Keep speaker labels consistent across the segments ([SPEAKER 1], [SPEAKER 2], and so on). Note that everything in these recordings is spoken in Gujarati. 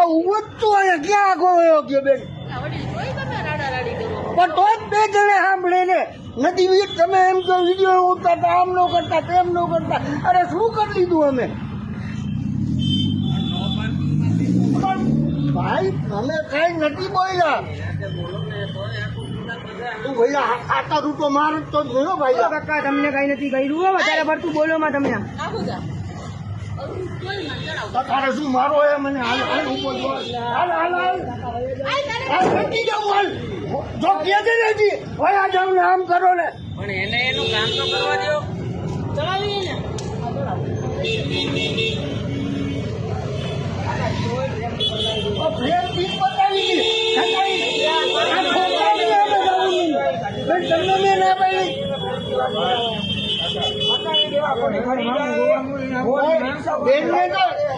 [SPEAKER 1] ઉભો જ છું અહીંયા ક્યાં આગો ગયો કે બેન પણ તો જ બે જણે સાંભળે ને નથી તમે એમ કહો વિડીયો ઉતારતા આમ નો કરતા તેમ નો કરતા અરે શું કરી લીધું અમે ભાઈ અમે કઈ નથી બોલ્યા તું ભાઈ આટા રૂટો માર તો જોયો ભાઈ કાકા તમને કઈ નથી કર્યું વધારે પડતું બોલો માં તમે તારે શું મારો એ મને હાલ નથી જાઉં હાલ જો કે છે નથી ભયા જાવ ને આમ કરો ને
[SPEAKER 2] પણ એને એનું કામ તો કરવા દો ચલાવીએ ને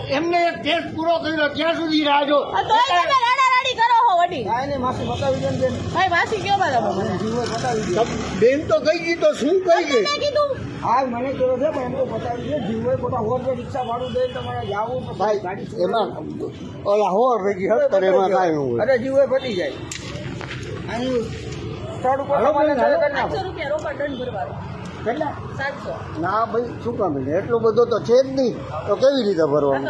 [SPEAKER 1] એમને એક ટેસ્ટ પૂરો કર્યો ત્યાં સુધી રાજો બેન તો કઈ ગઈ તો શું કઈ ગઈ હા મને કહ્યું છે પણ એમ તો બતાવી છે જીવો ખોટા હોર રિક્ષા ભાડું દે તમારે જાવું ભાઈ એમાં ઓલા હોર રહી હતર એમાં કાંઈ ન હોય અરે જીવો પતી જાય અહીં સ્થળ ઉપર ₹700 રોકડ દંડ ભરવાનો કેટલા 700 ના ભાઈ શું કામ એટલો બધો તો છે જ નહીં તો કેવી રીતે ભરવાનું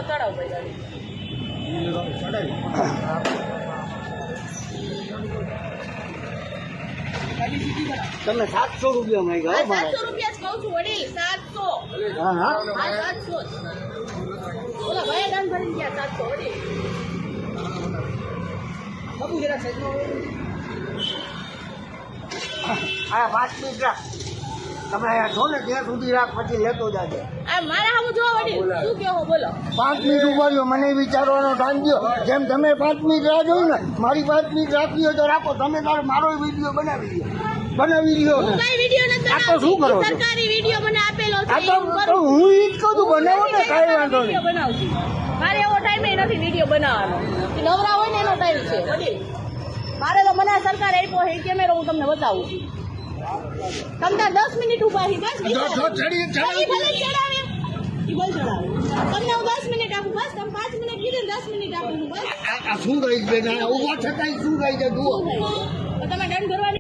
[SPEAKER 1] તમે 700 રૂપિયા માંગ્યા
[SPEAKER 2] 700 રૂપિયા જ કહું છું વડીલ 700
[SPEAKER 1] હા હા
[SPEAKER 2] 700 ઓલા ભાઈ દાન ભરી ગયા 700 વડીલ બાબુ જરા
[SPEAKER 1] આ 5 મિનિટ રાખ તમે અહીંયા છો ને ત્યાં સુધી રાખ પછી લેતો જાજે
[SPEAKER 2] આ મારા હામું જો વડીલ શું કેવો બોલો
[SPEAKER 1] 5 મિનિટ ઉભા રહ્યો મને વિચારવાનો ટાઈમ દો જેમ તમે 5 મિનિટ રાહ જોઈ ને મારી 5 મિનિટ રાખવી હોય તો રાખો તમે તારે મારો વિડીયો બનાવી દો
[SPEAKER 2] કઈ વિડીયો નથી
[SPEAKER 1] આ તો શું કરો છો
[SPEAKER 2] સરકારી વિડીયો મને આપેલો છે
[SPEAKER 1] તો હું ઈ જ કહું છું બનાવો ને કાંઈ વાંધો નહીં
[SPEAKER 2] બનાવશું મારે એવો ટાઈમ નથી વિડીયો બનાવવાનો નવરા હોય ને એનો ટાઈમ છે વડીલ મારે તો મને સરકાર આપ્યો છે કેમેરો હું તમને બતાવું છું તમને 10 મિનિટ ઉભા છે બસ ભલે ચડાવે તમને હું 10 મિનિટ આપું બસ તમે 5 મિનિટ કીધું 10 મિનિટ આપું બસ
[SPEAKER 1] આ શું રહી બેન ઉભા થતા શું રહી છે જુઓ
[SPEAKER 2] તમે દંડ ભરવાની